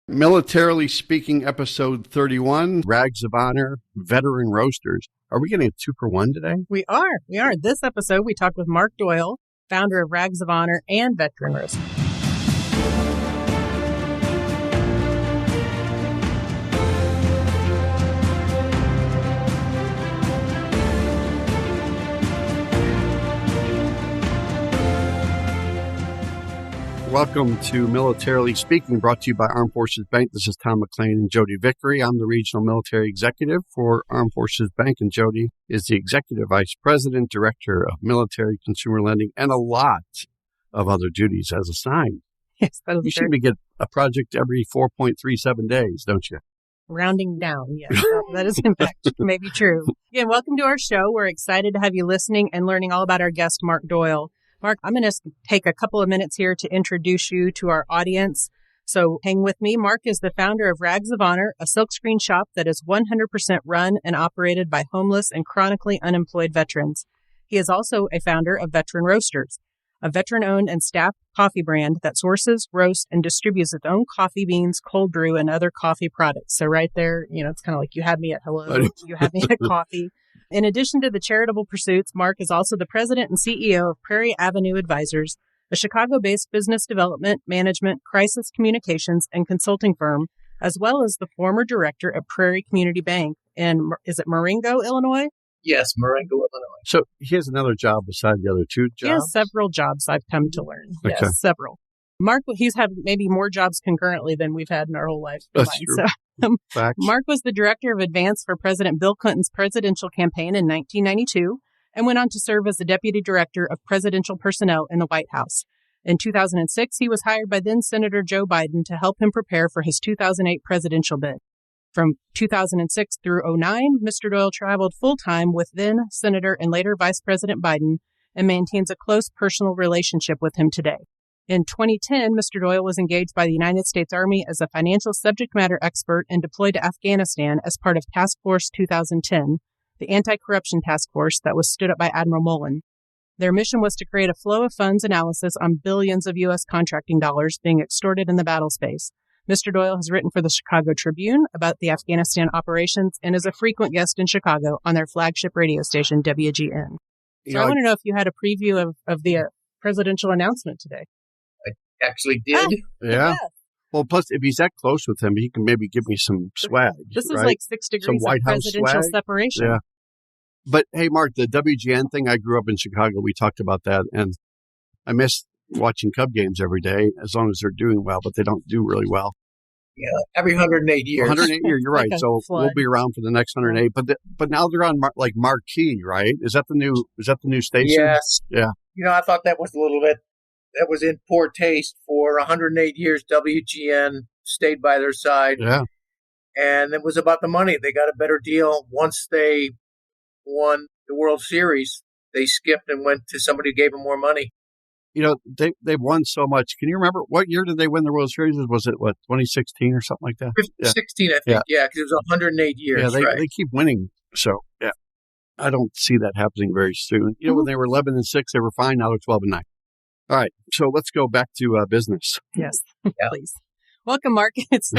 Militarily Speaking, episode 31, Rags of Honor, Veteran Roasters. Are we getting a 2-for-1 today? We are. This episode, we talked with Mark Doyle, founder of Rags of Honor and Veteran Roasters. Welcome to Militarily Speaking, brought to you by Armed Forces Bank. This is Tom McLean and Jodi Vickery. I'm the Regional Military Executive for Armed Forces Bank, and Jodi is the Executive Vice President, Director of Military Consumer Lending, and a lot of other duties as assigned. Yes, that is You seem to get a project every 4.37 days, don't you? Rounding down, yes. That is, in fact, maybe true. Again, welcome to our show. We're excited to have you listening and learning all about our guest, Mark Doyle. Mark, I'm going to take a couple of minutes here to introduce you to our audience. So hang with me. Mark is the founder of Rags of Honor, a silkscreen shop that is 100% run and operated by homeless and chronically unemployed veterans. He is also a founder of Veteran Roasters, a veteran-owned and staffed coffee brand that sources, roasts, and distributes its own coffee beans, cold brew, and other coffee products. So right there, it's kind of like you had me at hello, you had me at coffee. In addition to the charitable pursuits, Mark is also the president and CEO of Prairie Avenue Advisors, a Chicago-based business development, management, crisis communications, and consulting firm, as well as the former director of Prairie Community Bank in, is it Marengo, Illinois? Yes, Marengo, Illinois. So he has another job beside the other two jobs? He has several jobs, I've come to learn. Okay. Yes, several. Mark, he's had maybe more jobs concurrently than we've had in our whole life. That's true. So, Mark was the director of advance for President Bill Clinton's presidential campaign in 1992 and went on to serve as the deputy director of presidential personnel in the White House. In 2006, he was hired by then Senator Joe Biden to help him prepare for his 2008 presidential bid. From 2006 through 2009, Mr. Doyle traveled full-time with then Senator and later Vice President Biden and maintains a close personal relationship with him today. In 2010, Mr. Doyle was engaged by the United States Army as a financial subject matter expert and deployed to Afghanistan as part of Task Force 2010, the anti-corruption task force that was stood up by Admiral Mullen. Their mission was to create a flow of funds analysis on billions of U.S. contracting dollars being extorted in the battle space. Mr. Doyle has written for the Chicago Tribune about the Afghanistan operations and is a frequent guest in Chicago on their flagship radio station, WGN. So I want to know if you had a preview of the presidential announcement today. Actually did. Yeah. Well, plus, if he's that close with him, he can maybe give me some swag. This is right? like 6 degrees White of House presidential swag. separation. Yeah. But hey, Mark, the WGN thing, I grew up in Chicago. We talked about that. And I miss watching Cub games every day, as long as they're doing well, but they don't do really well. Yeah, every 108 years. 108 years, you're right. Like So flood. we'll be around for the next 108. But now they're on like Marquee, right? Is that the new station? Yes. Yeah. I thought that was a little bit, that was in poor taste. For 108 years, WGN stayed by their side. Yeah. And it was about the money. They got a better deal. Once they won the World Series, they skipped and went to somebody who gave them more money. They've won so much. Can you remember what year did they win the World Series? Was it 2016 or something like that? 16, I think. Yeah, because it was 108 years. Yeah, right. they keep winning. So yeah, I don't see that happening very soon. When they were 11-6, they were fine. Now they're 12-9. All right, so let's go back to business. Yes, Yeah. please. Welcome, Mark. It's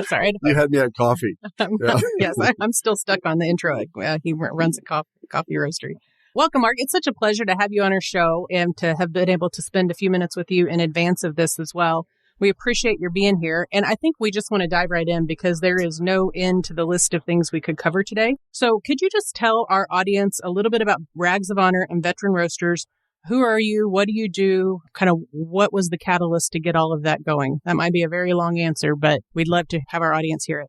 sorry. You had me at coffee. Yeah. Yes, I'm still stuck on the intro. He runs a coffee roastery. Welcome, Mark. It's such a pleasure to have you on our show and to have been able to spend a few minutes with you in advance of this as well. We appreciate your being here. And I think we just want to dive right in because there is no end to the list of things we could cover today. So could you just tell our audience a little bit about Rags of Honor and Veteran Roasters? Who are you? What do you do? Kind of what was the catalyst to get all of that going? That might be a very long answer, but we'd love to have our audience hear it.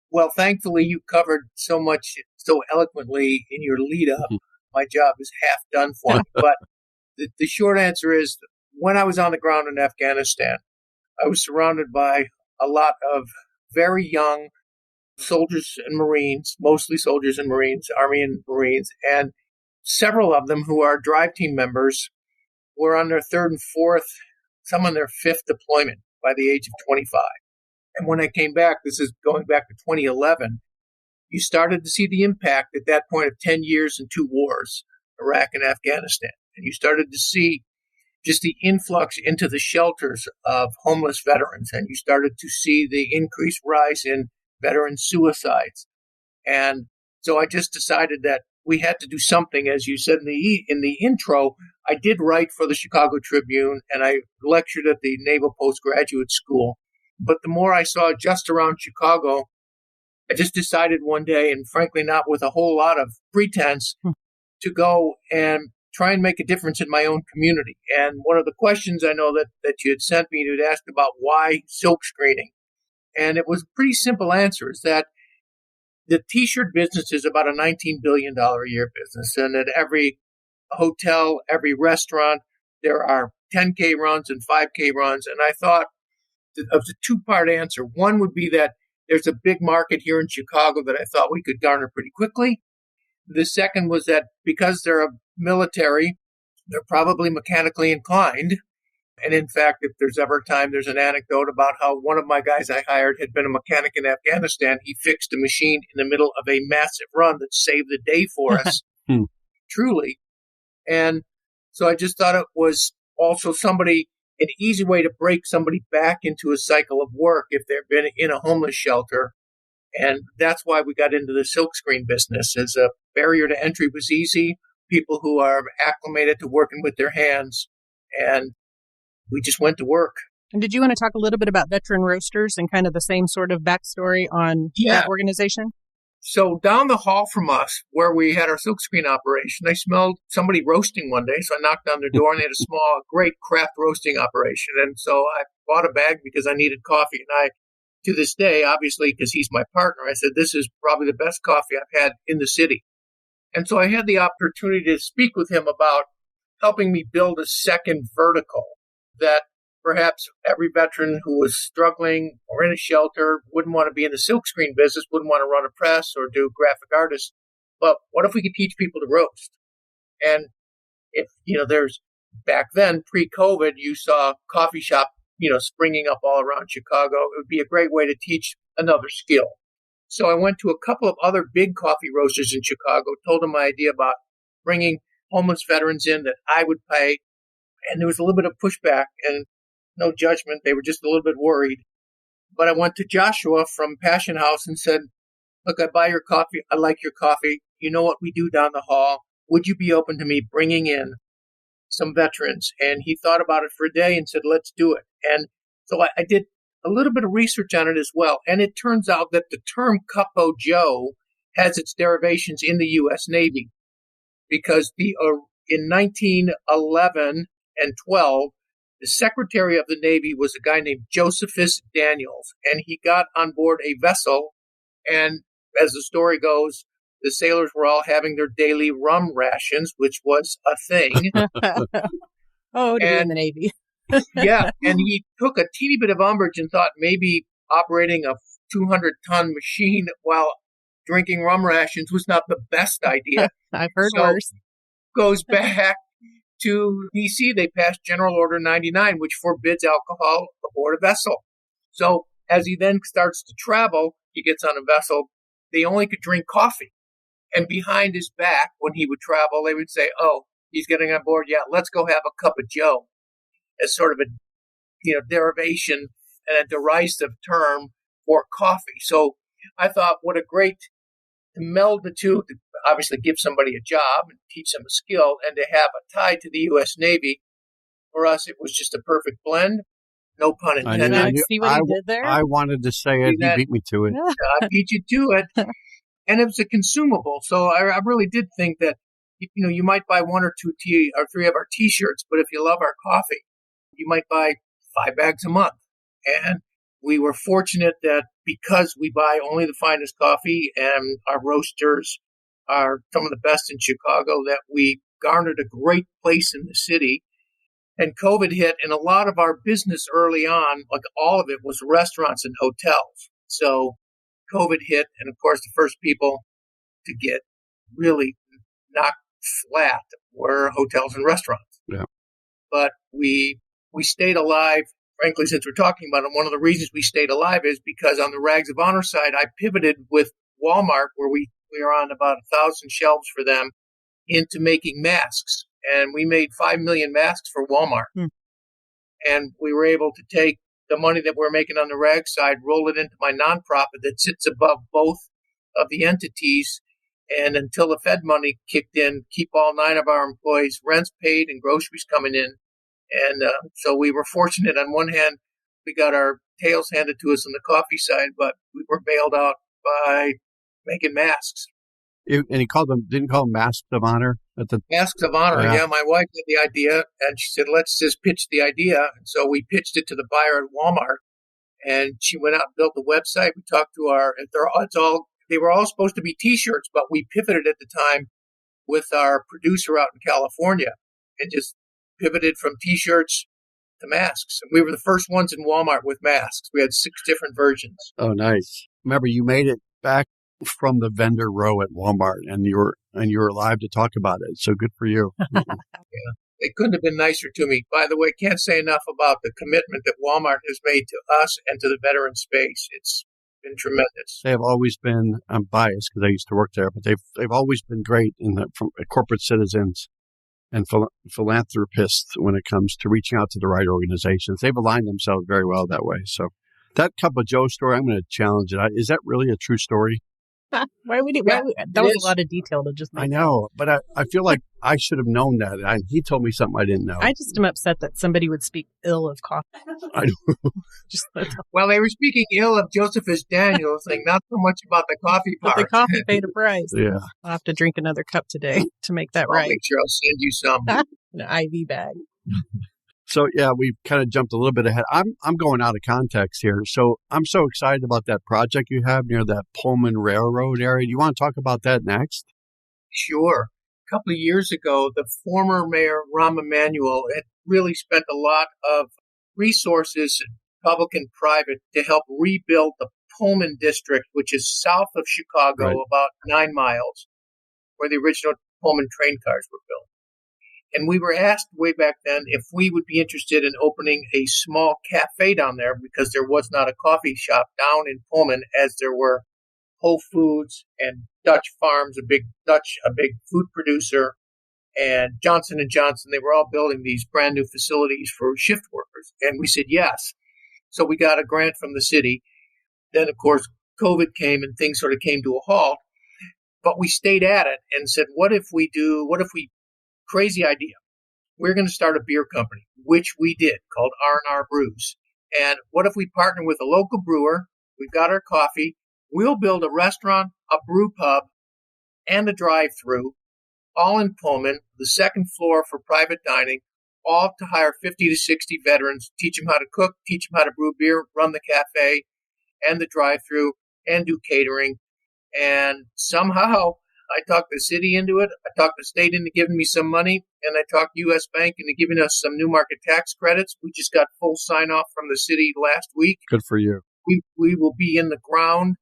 Well, thankfully, you covered so much so eloquently in your lead up. My job is half done for me. But the short answer is when I was on the ground in Afghanistan, I was surrounded by a lot of very young soldiers and Marines, mostly soldiers and Marines, Army and Marines, and several of them who are drive team members were on their third and fourth, some on their fifth deployment by the age of 25. And when I came back, this is going back to 2011, you started to see the impact at that point of 10 years and 2 wars, Iraq and Afghanistan. And you started to see just the influx into the shelters of homeless veterans. And you started to see the increased rise in veteran suicides. And so I just decided that we had to do something. As you said in the intro, I did write for the Chicago Tribune and I lectured at the Naval Postgraduate School. But the more I saw just around Chicago, I just decided one day, and frankly not with a whole lot of pretense, to go and try and make a difference in my own community. And one of the questions I know that you had sent me, you'd asked about why silk screening. And it was a pretty simple answer, is that the T-shirt business is about a $19 billion a year business. And at every hotel, every restaurant, there are 10K runs and 5K runs. And I thought of the two-part answer. One would be that there's a big market here in Chicago that I thought we could garner pretty quickly. The second was that because they're a military, they're probably mechanically inclined. And in fact, if there's ever time, there's an anecdote about how one of my guys I hired had been a mechanic in Afghanistan. He fixed a machine in the middle of a massive run that saved the day for us, truly. And so I just thought it was also an easy way to break somebody back into a cycle of work if they've been in a homeless shelter. And that's why we got into the silkscreen business. As a barrier to entry was easy, people who are acclimated to working with their hands, and we just went to work. And did you want to talk a little bit about Veteran Roasters and kind of the same sort of backstory on that organization? So down the hall from us, where we had our silkscreen operation, I smelled somebody roasting one day. So I knocked on their door, and they had a small, great craft roasting operation. And so I bought a bag because I needed coffee. And to this day, obviously, because he's my partner, I said, this is probably the best coffee I've had in the city. And so I had the opportunity to speak with him about helping me build a second vertical that perhaps every veteran who was struggling or in a shelter wouldn't want to be in the silkscreen business, wouldn't want to run a press or do graphic artists. But what if we could teach people to roast? And if, there's back then, pre-COVID, you saw coffee shop, springing up all around Chicago. It would be a great way to teach another skill. So I went to a couple of other big coffee roasters in Chicago, told them my idea about bringing homeless veterans in that I would pay. And there was a little bit of pushback and no judgment. They were just a little bit worried. But I went to Joshua from Passion House and said, look, I buy your coffee. I like your coffee. You know what we do down the hall. Would you be open to me bringing in some veterans? And he thought about it for a day and said, let's do it. And so I did a little bit of research on it as well. And it turns out that the term Cupo Joe has its derivations in the U.S. Navy because in 1911 and 12, the Secretary of the Navy was a guy named Josephus Daniels, and he got on board a vessel, and as the story goes, the sailors were all having their daily rum rations, which was a thing. To be in the Navy. Yeah, and he took a teeny bit of umbrage and thought maybe operating a 200-ton machine while drinking rum rations was not the best idea. I've heard worse. Goes back to D.C., they passed General Order 99, which forbids alcohol aboard a vessel. So as he then starts to travel, he gets on a vessel, they only could drink coffee. And behind his back, when he would travel, they would say, oh, he's getting on board. Yeah, let's go have a cup of Joe, as sort of a derivation and a derisive term for coffee. So I thought, what a great to meld the two, to obviously give somebody a job and teach them a skill, and to have a tie to the U.S. Navy. For us, it was just a perfect blend. No pun intended. See what he did there? I wanted to say it. He beat me to it. I beat you to it. And it was a consumable. So I really did think that, you might buy 1 or 2 or 3 of our T-shirts, but if you love our coffee, you might buy 5 bags a month. And we were fortunate that because we buy only the finest coffee and our roasters are some of the best in Chicago, that we garnered a great place in the city. And COVID hit, and a lot of our business early on, like all of it, was restaurants and hotels. So COVID hit, and of course, the first people to get really knocked flat were hotels and restaurants. Yeah. But we stayed alive. Frankly, since we're talking about it, one of the reasons we stayed alive is because on the Rags of Honor side, I pivoted with Walmart, where we are on about 1,000 shelves for them, into making masks. and we made 5 million masks for Walmart. And we were able to take the money that we're making on the rag side, roll it into my nonprofit that sits above both of the entities. And until the Fed money kicked in, keep all 9 of our employees' rents paid and groceries coming in. And so we were fortunate. On one hand, we got our tails handed to us on the coffee side, but we were bailed out by making masks. And he didn't call them masks of honor at the Masks of honor. Yeah, my wife had the idea, and she said, "Let's just pitch the idea." And so we pitched it to the buyer at Walmart, and she went out and built the website. We talked to they were all supposed to be T-shirts, but we pivoted at the time with our producer out in California, and just pivoted from T-shirts to masks. And we were the first ones in Walmart with masks. We had 6 different versions. Oh, nice! Remember, you made it back from the vendor row at Walmart, and you were alive to talk about it. So good for you. Yeah, they couldn't have been nicer to me. By the way, can't say enough about the commitment that Walmart has made to us and to the veteran space. It's been tremendous. They have always been. I'm biased because I used to work there, but they've always been great from corporate citizens and philanthropists when it comes to reaching out to the right organizations. They've aligned themselves very well that way. So that Cup of Joe story, I'm going to challenge it. Is that really a true story? That was a lot of detail to just make. I know, but I feel like I should have known that. He told me something I didn't know. I just am upset that somebody would speak ill of coffee. I know. Well, they were speaking ill of Josephus Daniels, saying not so much about the coffee part. But the coffee paid a price. Yeah. I'll have to drink another cup today to make that I'll right. make sure I'll send you some. An IV bag. So, yeah, we've kind of jumped a little bit ahead. I'm going out of context here. So I'm so excited about that project you have near that Pullman Railroad area. Do you want to talk about that next? Sure. A couple of years ago, the former mayor, Rahm Emanuel, had really spent a lot of resources, public and private, to help rebuild the Pullman district, which is south of Chicago, about 9 miles, where the original Pullman train cars were built. And we were asked way back then if we would be interested in opening a small cafe down there, because there was not a coffee shop down in Pullman as there were Whole Foods and Dutch Farms, a big food producer, and Johnson & Johnson. They were all building these brand new facilities for shift workers. And we said yes. So we got a grant from the city. Then, of course, COVID came and things sort of came to a halt. But we stayed at it and said, crazy idea. We're going to start a beer company, which we did, called R&R Brews. And what if we partner with a local brewer? We've got our coffee. We'll build a restaurant, a brew pub, and a drive-through, all in Pullman, the second floor for private dining, all to hire 50 to 60 veterans, teach them how to cook, teach them how to brew beer, run the cafe and the drive-through, and do catering. And somehow I talked the city into it. I talked the state into giving me some money, and I talked U.S. Bank into giving us some new market tax credits. We just got full sign-off from the city last week. Good for you. We will be in the ground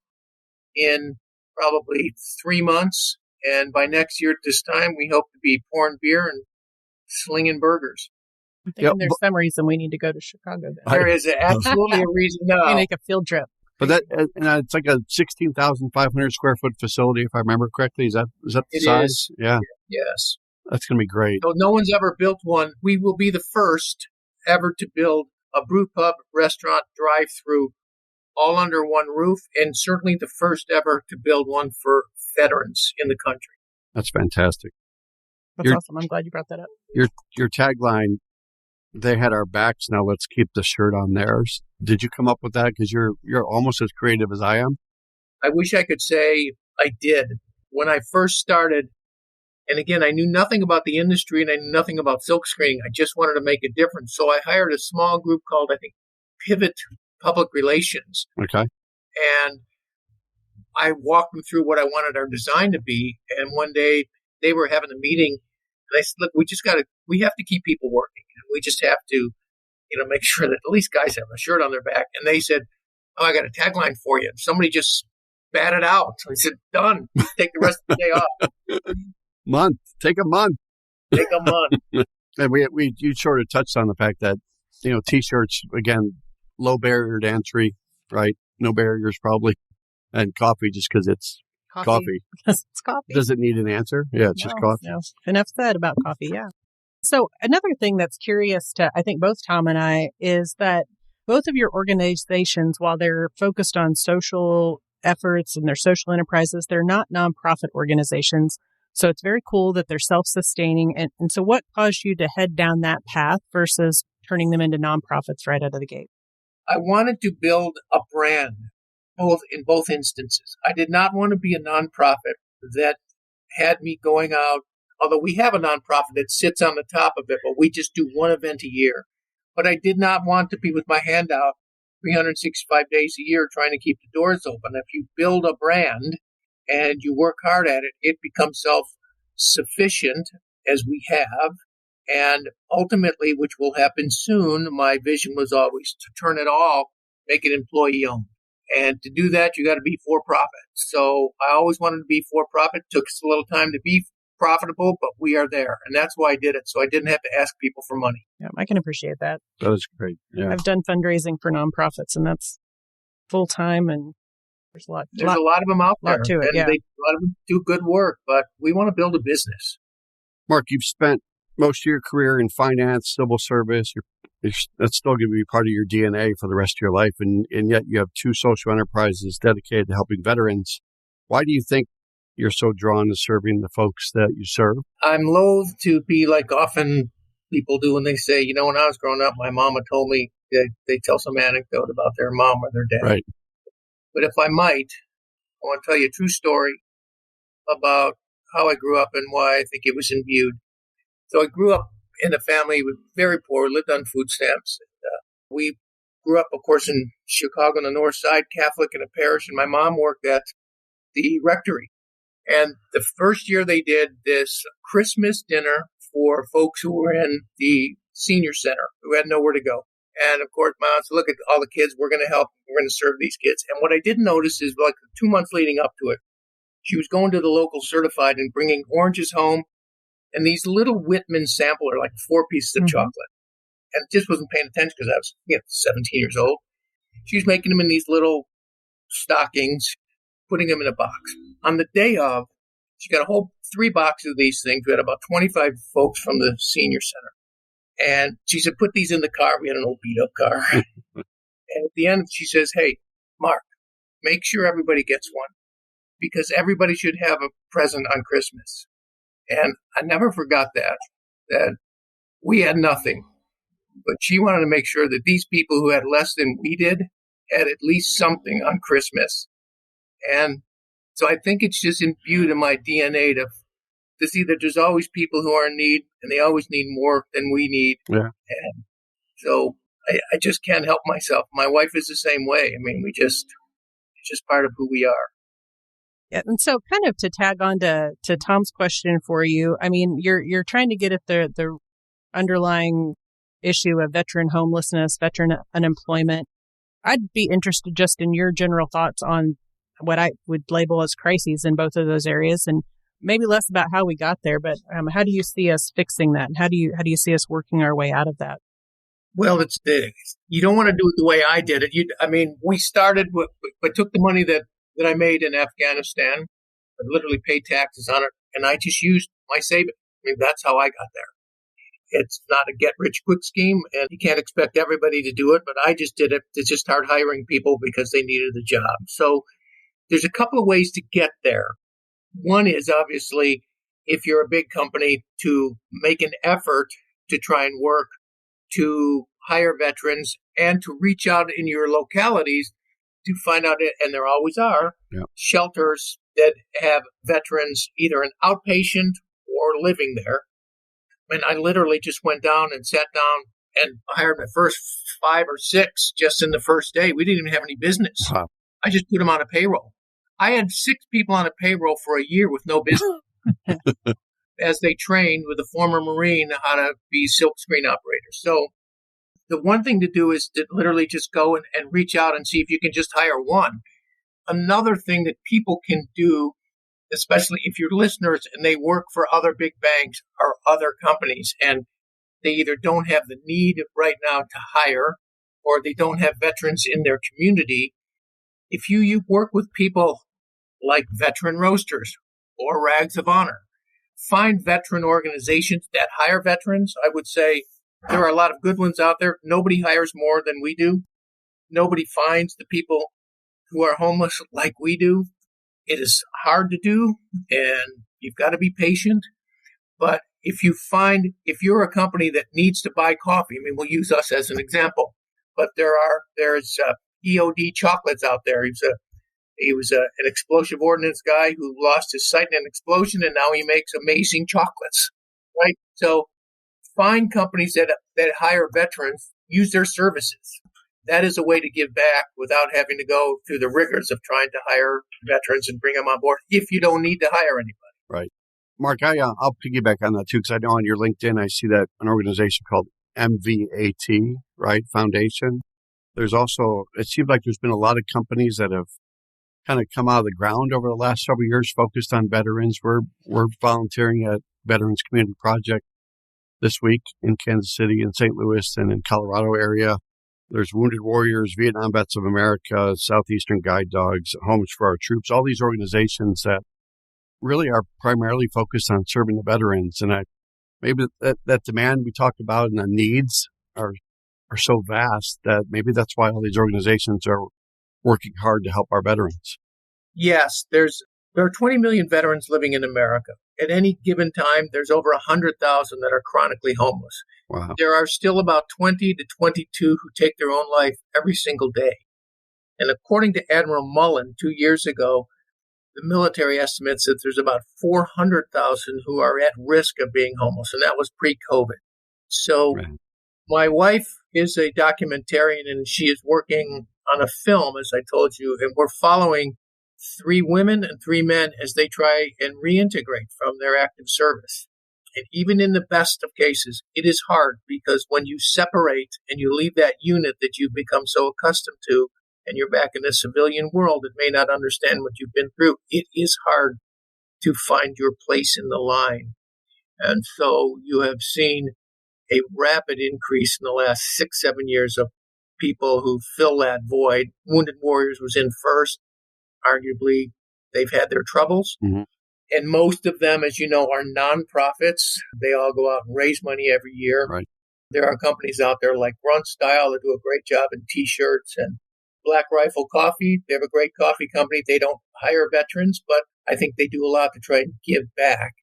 in probably 3 months, and by next year at this time, we hope to be pouring beer and slinging burgers. I'm thinking there's some reason we need to go to Chicago then. There is absolutely a reason now. We make a field trip. But it's like a 16,500 square foot facility, if I remember correctly. Is that the size? Is. Yeah. Yes. That's going to be great. So no one's ever built one. We will be the first ever to build a brew pub, restaurant, drive-through, all under one roof, and certainly the first ever to build one for veterans in the country. That's fantastic. That's awesome. I'm glad you brought that up. Your tagline, "They had our backs, now let's keep the shirt on theirs." Did you come up with that? Because you're almost as creative as I am. I wish I could say I did. When I first started, and again, I knew nothing about the industry and I knew nothing about silk screening. I just wanted to make a difference. So I hired a small group called, I think, Pivot Public Relations. Okay. And I walked them through what I wanted our design to be. And one day they were having a meeting, and I said, "Look, we have to keep people working. And we just have to, make sure that at least guys have a shirt on their back." And they said, "Oh, I got a tagline for you." Somebody just spat it out. So I said, "Done. Take the rest of the day off." Take a month. Take a month. And you sort of touched on the fact that, T-shirts, again, low barrier to entry, right? No barriers probably. And coffee, just because it's coffee. Because it's coffee. Does it need an answer? Yeah, it's just coffee. No. Enough said about coffee, yeah. So another thing that's curious to, I think, both Tom and I, is that both of your organizations, while they're focused on social efforts and they're social enterprises, they're not nonprofit organizations. So it's very cool that they're self-sustaining. And so what caused you to head down that path versus turning them into nonprofits right out of the gate? I wanted to build a brand in both instances. I did not want to be a nonprofit that had me going out, although we have a nonprofit that sits on the top of it, but we just do one event a year. But I did not want to be with my hand out 365 days a year trying to keep the doors open. If you build a brand and you work hard at it, it becomes self-sufficient, as we have. And ultimately, which will happen soon, my vision was always to turn it all, make it employee-owned. And to do that, you got to be for-profit. So I always wanted to be for-profit. Took us a little time to be profitable, but we are there. And that's why I did it. So I didn't have to ask people for money. Yeah, I can appreciate that. That is great. Yeah. I've done fundraising for nonprofits, and that's full-time, and there's a lot of them out there. To it, and a lot of them do good work, but we want to build a business. Mark, you've spent most of your career in finance, civil service. That's still going to be part of your DNA for the rest of your life. And yet you have two social enterprises dedicated to helping veterans. Why do you think you're so drawn to serving the folks that you serve? I'm loath to be like often people do when they say, when I was growing up, my mama told me they tell some anecdote about their mom or their dad. Right. But if I might, I want to tell you a true story about how I grew up and why I think it was imbued. So I grew up in a family with very poor, lived on food stamps. We grew up, of course, in Chicago on the north side, Catholic in a parish, and my mom worked at the rectory. And the first year they did this Christmas dinner for folks who were in the senior center, who had nowhere to go. And of course, my mom said, look at all the kids, we're going to help, we're going to serve these kids. And what I didn't notice is like 2 months leading up to it, she was going to the local certified and bringing oranges home and these little Whitman sampler, like 4 pieces of chocolate. And just wasn't paying attention because I was 17 years old. She was making them in these little stockings, putting them in a box. On the day of, she got a whole 3 boxes of these things. We had about 25 folks from the senior center. And she said, put these in the car. We had an old beat-up car. And at the end, she says, hey, Mark, make sure everybody gets one because everybody should have a present on Christmas. And I never forgot that we had nothing. But she wanted to make sure that these people who had less than we did had at least something on Christmas. And so I think it's just imbued in my DNA to see that there's always people who are in need, and they always need more than we need. Yeah. And so I just can't help myself. My wife is the same way. I mean, it's just part of who we are. Yeah, and so kind of to tag on to Tom's question for you, I mean, you're trying to get at the underlying issue of veteran homelessness, veteran unemployment. I'd be interested just in your general thoughts on what I would label as crises in both of those areas, and maybe less about how we got there, but how do you see us fixing that? And how do you see us working our way out of that? Well, you don't want to do it the way I did it. We started I took the money that I made in Afghanistan, I literally paid taxes on it, and I just used my savings. I mean, that's how I got there. It's not a get-rich-quick scheme, and you can't expect everybody to do it, but I just did it to just start hiring people because they needed a job. So there's a couple of ways to get there. One is obviously, if you're a big company, to make an effort to try and work to hire veterans and to reach out in your localities to find out, and there always are, shelters that have veterans either an outpatient or living there. And I literally just went down and sat down and hired my first 5 or 6 just in the first day. We didn't even have any business. Wow. I just put them on a payroll. I had 6 people on a payroll for a year with no business as they trained with a former Marine how to be silkscreen operators. So the one thing to do is to literally just go and reach out and see if you can just hire one. Another thing that people can do, especially if you're listeners and they work for other big banks or other companies, and they either don't have the need right now to hire or they don't have veterans in their community, if you work with people like Veteran Roasters or Rags of Honor find veteran organizations that hire veterans. I would say there are a lot of good ones out there. Nobody hires more than we do. Nobody finds the people who are homeless like we do. It is hard to do, and you've got to be patient. But if you're a company that needs to buy coffee, I mean, we'll use us as an example, but there's EOD chocolates out there. He was an explosive ordnance guy who lost his sight in an explosion, and now he makes amazing chocolates, right? So find companies that hire veterans, use their services. That is a way to give back without having to go through the rigors of trying to hire veterans and bring them on board if you don't need to hire anybody. Right. Mark, I'll piggyback on that too, because I know on your LinkedIn, I see that an organization called MVAT, right, Foundation. There's also, it seems like there's been a lot of companies that have kind of come out of the ground over the last several years focused on veterans. We're volunteering at Veterans Community Project this week in Kansas City, in St. Louis, and in Colorado area. There's Wounded Warriors, Vietnam Vets of America, Southeastern Guide Dogs, Homes for Our Troops, all these organizations that really are primarily focused on serving the veterans. And maybe that demand we talked about and the needs are so vast that maybe that's why all these organizations are working hard to help our veterans. Yes, there are 20 million veterans living in America. At any given time, there's over 100,000 that are chronically homeless. Wow. There are still about 20 to 22 who take their own life every single day. And according to Admiral Mullen 2 years ago, the military estimates that there's about 400,000 who are at risk of being homeless, and that was pre-COVID. So My wife is a documentarian, and she is working on a film, as I told you, and we're following 3 women and 3 men as they try and reintegrate from their active service. And even in the best of cases, it is hard because when you separate and you leave that unit that you've become so accustomed to, and you're back in the civilian world that may not understand what you've been through, it is hard to find your place in the line. And so you have seen a rapid increase in the last 6-7 years of people who fill that void. Wounded Warriors was in first. Arguably, they've had their troubles. Mm-hmm. And most of them, as you know, are nonprofits. They all go out and raise money every year. Right. There are companies out there like Grunt Style that do a great job in T-shirts, and Black Rifle Coffee. They have a great coffee company. They don't hire veterans, but I think they do a lot to try and give back.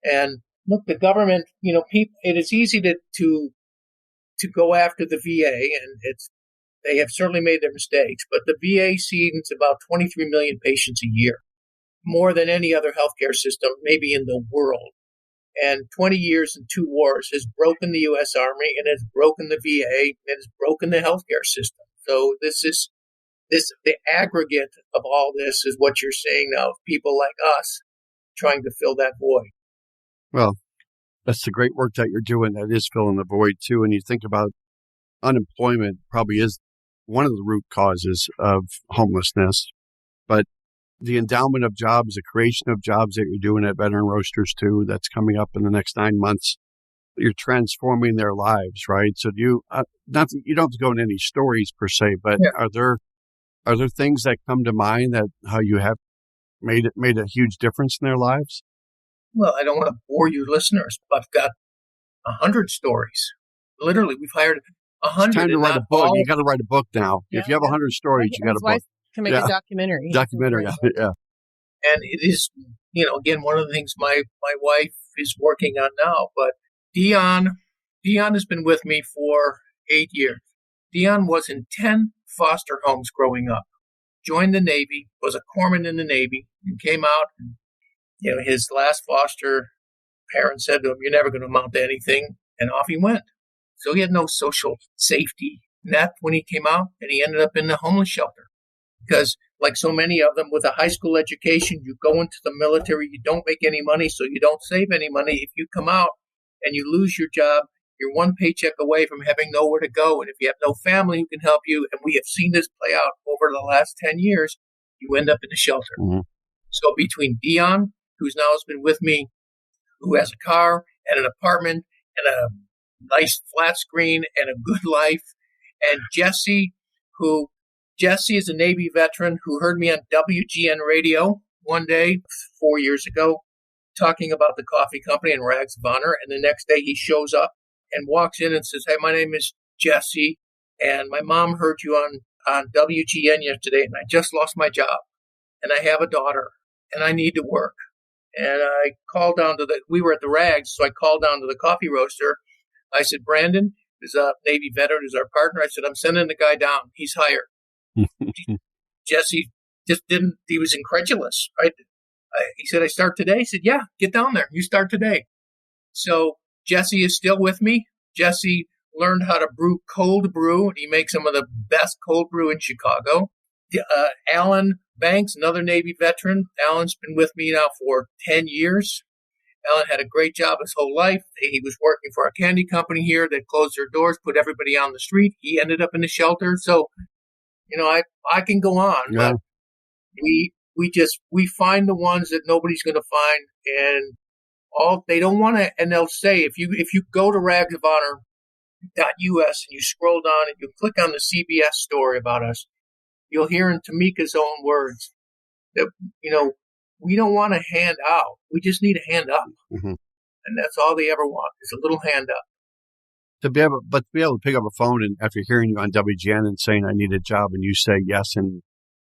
And look, the government, people, it is easy to go after the VA, and they have certainly made their mistakes, but the VA sees about 23 million patients a year, more than any other healthcare system, maybe in the world. And 20 years and 2 wars has broken the U.S. Army, and has broken the VA, and has broken the healthcare system. So the aggregate of all this is what you're seeing now, of people like us trying to fill that void. Well, that's the great work that you're doing. That is filling the void too. And you think about unemployment probably is one of the root causes of homelessness, but the endowment of jobs, the creation of jobs that you're doing at Veteran Roasters too, that's coming up in the next 9 months, you're transforming their lives, right? So you don't have to go into any stories per se, but are there things that come to mind that how you have made a huge difference in their lives? Well, I don't want to bore you listeners, but I've got 100 stories. Literally, we've hired 100. It's time to write a book. You got to write a book now. Yeah, if you have 100 stories, you got a book. Can make a documentary. Documentary, yeah. And it is, again, one of the things my wife is working on now. But Dion has been with me for 8 years. Dion was in 10 foster homes growing up. Joined the Navy, was a corpsman in the Navy, and came out. And, his last foster parent said to him, "You're never going to amount to anything," and off he went. So he had no social safety net when he came out, and he ended up in the homeless shelter. Because, like so many of them, with a high school education, you go into the military, you don't make any money, so you don't save any money. If you come out and you lose your job, you're one paycheck away from having nowhere to go. And if you have no family who can help you, and we have seen this play out over the last 10 years, you end up in a shelter. Mm-hmm. So between Dion, who's now has been with me, who has a car and an apartment and a nice flat screen and a good life, and Jesse is a Navy veteran who heard me on WGN radio one day 4 years ago talking about the coffee company and Rags of Honor. And the next day he shows up and walks in and says, "Hey, my name is Jesse, and my mom heard you on WGN yesterday, and I just lost my job, and I have a daughter, and I need to work." And I called down to we were at the Rags, so I called down to the coffee roaster. I said, "Brandon is a Navy veteran, is our partner." I said, "I'm sending the guy down. He's hired." Jesse just didn't, he was incredulous, right? He said, "I start today." He said, "Yeah, get down there. You start today." So Jesse is still with me. Jesse learned how to brew cold brew, and he makes some of the best cold brew in Chicago. Alan Banks, another Navy veteran. Alan's been with me now for 10 years. Alan had a great job his whole life. He was working for a candy company here that closed their doors, put everybody on the street. He ended up in the shelter. So, I can go on, Yeah. but we find the ones that nobody's going to find, and they don't want to. And they'll say, if you go to ragsofhonor.us and you scroll down and you click on the CBS story about us, you'll hear in Tamika's own words that, we don't want a hand out. We just need a hand up. Mm-hmm. And that's all they ever want is a little hand up. To be able to pick up a phone and after hearing you on WGN and saying I need a job and you say yes in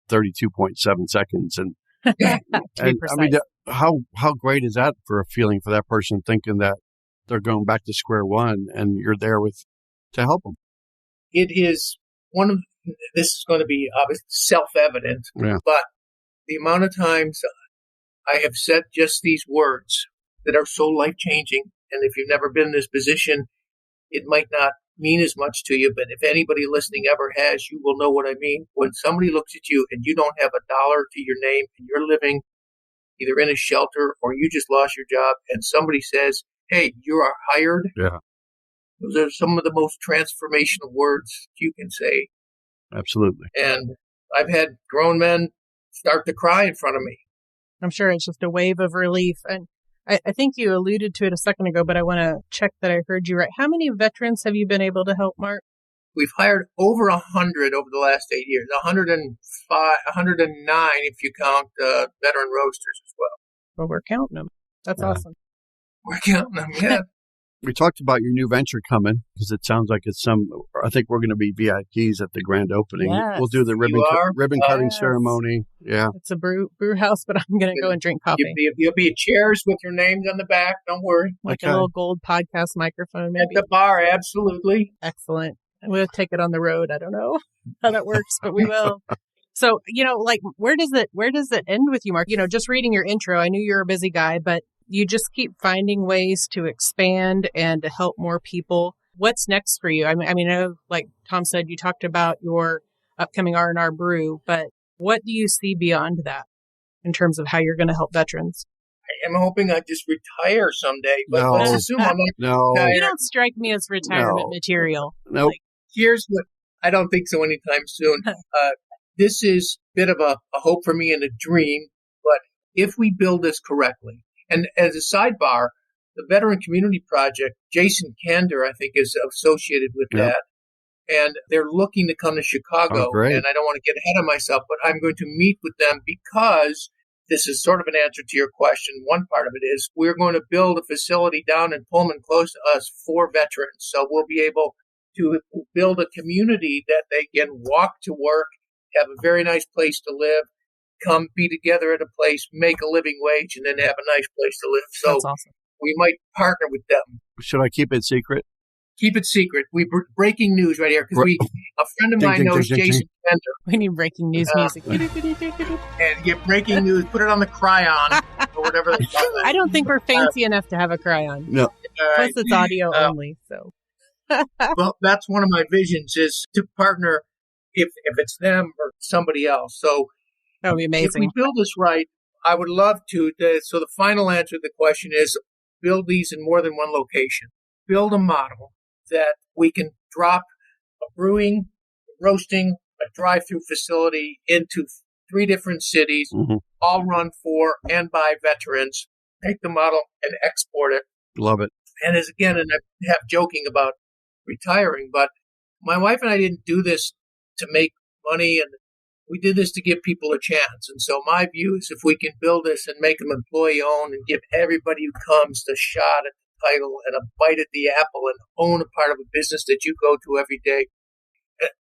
32.7 seconds. And, and I mean, how great is that for a feeling for that person thinking that they're going back to square one and you're there to help them? It is this is going to be obviously self-evident, yeah. But the amount of times I have said just these words that are so life-changing, and if you've never been in this position, it might not mean as much to you, but if anybody listening ever has, you will know what I mean. When somebody looks at you and you don't have $1 to your name and you're living either in a shelter or you just lost your job and somebody says, "Hey, you are hired." Yeah. Those are some of the most transformational words you can say. Absolutely. And I've had grown men start to cry in front of me. I'm sure it's just a wave of relief. And I think you alluded to it a second ago, but I want to check that I heard you right. How many veterans have you been able to help, Mark? We've hired over 100 over the last 8 years, 105, 109 if you count veteran roasters as well. Well, we're counting them. That's awesome. We're counting them, yeah. We talked about your new venture coming because it sounds like I think we're going to be VIPs at the grand opening. Yes. We'll do the ribbon cutting ceremony. Yeah. It's a brew house, but I'm going to go and drink coffee. You'll be chairs with your names on the back. Don't worry. Like a little gold podcast microphone, maybe. At the bar, absolutely. Excellent. We'll take it on the road. I don't know how that works, but we will. So, where does it end with you, Mark? Just reading your intro, I knew you're a busy guy, but you just keep finding ways to expand and to help more people. What's next for you? I mean, like Tom said, you talked about your upcoming R&R brew, but what do you see beyond that in terms of how you're going to help veterans? I am hoping I just retire someday, but No. let's assume I'm not retired. You don't strike me as retirement material. No. Here's what I don't think so anytime soon. This is a bit of a hope for me and a dream, but if we build this correctly, and as a sidebar, the Veteran Community Project, Jason Kander, I think, is associated with that. And they're looking to come to Chicago. Oh, and I don't want to get ahead of myself, but I'm going to meet with them because this is sort of an answer to your question. One part of it is we're going to build a facility down in Pullman close to us for veterans. So we'll be able to build a community that they can walk to work, have a very nice place to live, come be together at a place, make a living wage, and then have a nice place to live. So that's awesome. We might partner with them. Should I keep it secret? Keep it secret. Breaking news right here because a friend of mine knows Jason Kander. We need breaking news music. And get breaking news. Put it on the cryon or whatever they call it. I don't think we're fancy enough to have a cryon. No. Plus, it's audio only. So. Well, that's one of my visions is to partner if it's them or somebody else. So that would be amazing. If we build this right, I would love to. So the final answer to the question is build these in more than one location. Build a model that we can drop a brewing, roasting, a drive-through facility into 3 different cities, all run for and by veterans. Take the model and export it. Love it. And and I have joking about retiring, but my wife and I didn't do this to make money and We did this to give people a chance. And so my view is if we can build this and make them employee-owned and give everybody who comes the shot at the title and a bite at the apple and own a part of a business that you go to every day,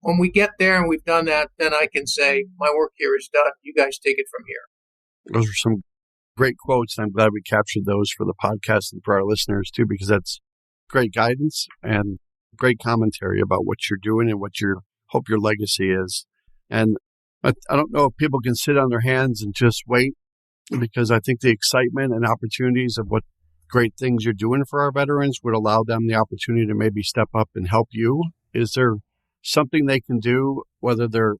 when we get there and we've done that, then I can say my work here is done. You guys take it from here. Those are some great quotes, and I'm glad we captured those for the podcast and for our listeners, too, because that's great guidance and great commentary about what you're doing and what you hope your legacy is. And I don't know if people can sit on their hands and just wait, because I think the excitement and opportunities of what great things you're doing for our veterans would allow them the opportunity to maybe step up and help you. Is there something they can do, whether they're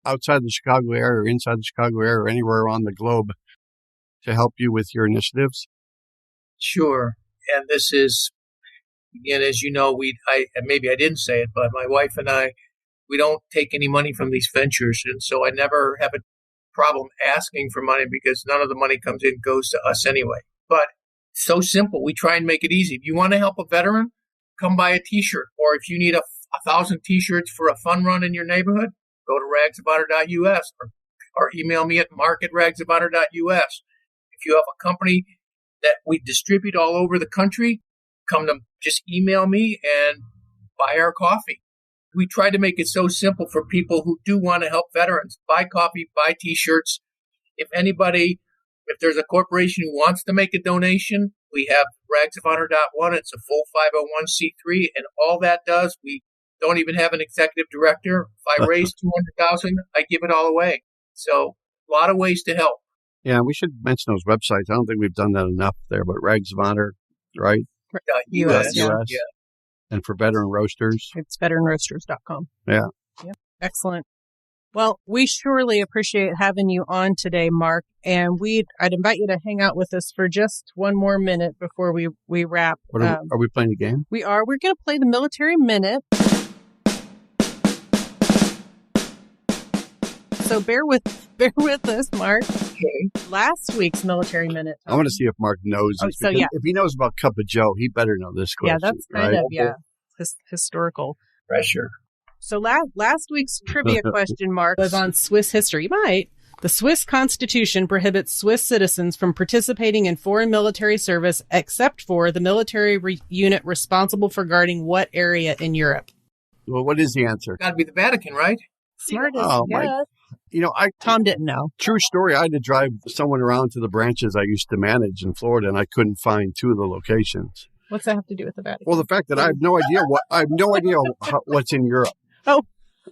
outside the Chicago area or inside the Chicago area or anywhere around the globe, to help you with your initiatives? Sure. And this is, again, as you know, maybe I didn't say it, but my wife and I, we don't take any money from these ventures. And so I never have a problem asking for money because none of the money comes in, goes to us anyway. But it's so simple. We try and make it easy. If you want to help a veteran, come buy a T-shirt. Or if you need 1,000 T-shirts for a fun run in your neighborhood, go to ragsofhonor.us or email me at mark@ragsofhonor.us. If you have a company that we distribute all over the country, just email me and buy our coffee. We try to make it so simple for people who do want to help veterans. Buy coffee, buy T-shirts. If there's a corporation who wants to make a donation, we have ragsofhonor.one. It's a full 501c3, and all that does, we don't even have an executive director. If I raise $200,000, I give it all away. So a lot of ways to help. Yeah, we should mention those websites. I don't think we've done that enough there, but Rags of Honor, right? US. Yeah. And for Veteran Roasters, it's veteranroasters.com. Yeah. Excellent. Well, we surely appreciate having you on today, Mark. And I'd invite you to hang out with us for just one more minute before we wrap. Are we playing a game? We are. We're going to play the Military Minute. So bear with us, Mark. Okay. Last week's Military Minute. I want to see if Mark knows this. So, yeah. If he knows about Cup of Joe, he better know this question. Yeah, that's kind of, historical. Pressure. So last week's trivia question, Mark, was on Swiss history. You might. The Swiss Constitution prohibits Swiss citizens from participating in foreign military service except for the military unit responsible for guarding what area in Europe? Well, what is the answer? Got to be the Vatican, right? Smartest. Oh, yes. Tom didn't know. True story. I had to drive someone around to the branches I used to manage in Florida, and I couldn't find two of the locations. What's that have to do with the Vatican? Well, the fact that I have no idea what's in Europe. Oh.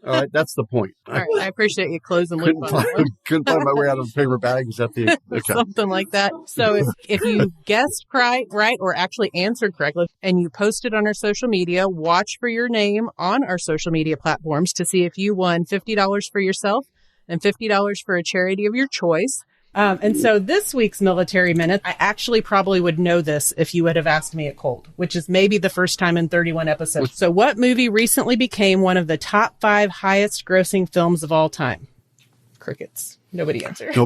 All right, that's the point. All right, I appreciate you closing the loop on that one. Couldn't find my way out of paper bags at the okay. Something like that. So if you guessed right or actually answered correctly and you posted on our social media, watch for your name on our social media platforms to see if you won $50 for yourself and $50 for a charity of your choice. And so this week's Military Minute, I actually probably would know this if you would have asked me at cold, which is maybe the first time in 31 episodes. So what movie recently became one of the top 5 highest grossing films of all time? Crickets. Nobody answered.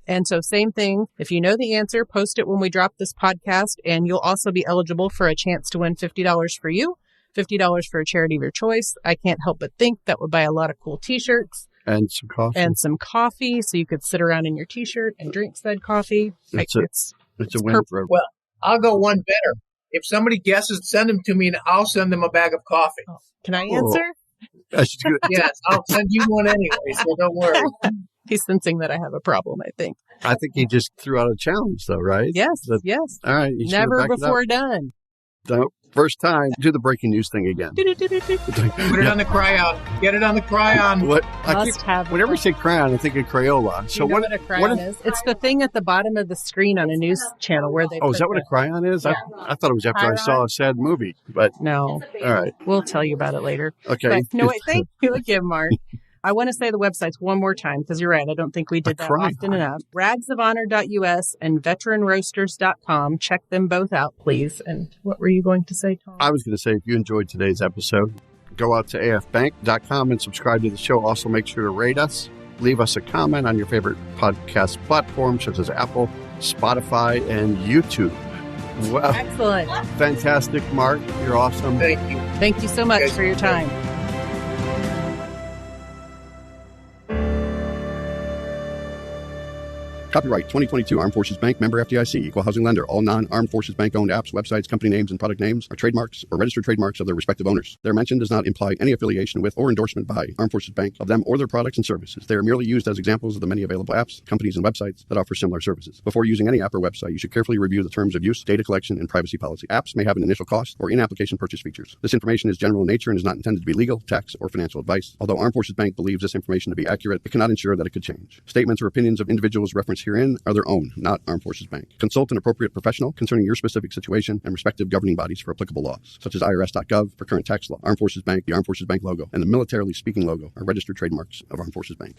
And so same thing. If you know the answer, post it when we drop this podcast, and you'll also be eligible for a chance to win $50 for you, $50 for a charity of your choice. I can't help but think that would buy a lot of cool T-shirts. And some coffee. So you could sit around in your T-shirt and drink said coffee. It's a win for everyone. Well, I'll go one better. If somebody guesses, send them to me and I'll send them a bag of coffee. Oh, can I answer? Yes, I'll send you one anyway, so don't worry. He's sensing that I have a problem, I think. I think he just threw out a challenge, though, right? Yes. All right. Never before done. First time, do the breaking news thing again. Put it on the cryon. Get it on the cryon. Whenever you say cryon, I think of Crayola. So what a cryon is? It's the thing at the bottom of the screen on a news channel where they. Oh, is that what a cryon is? Yeah. I thought it was after I saw a sad movie, but no. All right, we'll tell you about it later. Okay. But, no, wait. Thank you again, Mark. I want to say the websites one more time because you're right. I don't think we did that often enough. ragsofhonor.us and veteranroasters.com. Check them both out, please. And what were you going to say, Tom? I was going to say, if you enjoyed today's episode, go out to afbank.com and subscribe to the show. Also, make sure to rate us. Leave us a comment on your favorite podcast platforms such as Apple, Spotify, and YouTube. Well, excellent. Fantastic, Mark. You're awesome. Thank you. Thank you so much for your time. Copyright 2022 Armed Forces Bank, member FDIC, equal housing lender. All non-Armed Forces Bank owned apps, websites, company names, and product names are trademarks or registered trademarks of their respective owners. Their mention does not imply any affiliation with or endorsement by Armed Forces Bank of them or their products and services. They are merely used as examples of the many available apps, companies, and websites that offer similar services. Before using any app or website, you should carefully review the terms of use, data collection, and privacy policy. Apps may have an initial cost or in-application purchase features. This information is general in nature and is not intended to be legal, tax, or financial advice. Although Armed Forces Bank believes this information to be accurate, it cannot ensure that it could change. Statements or opinions of individuals referenced herein are their own, not Armed Forces Bank. Consult an appropriate professional concerning your specific situation and respective governing bodies for applicable laws, such as IRS.gov for current tax law. Armed Forces Bank, the Armed Forces Bank logo, and the Militarily Speaking logo are registered trademarks of Armed Forces Bank.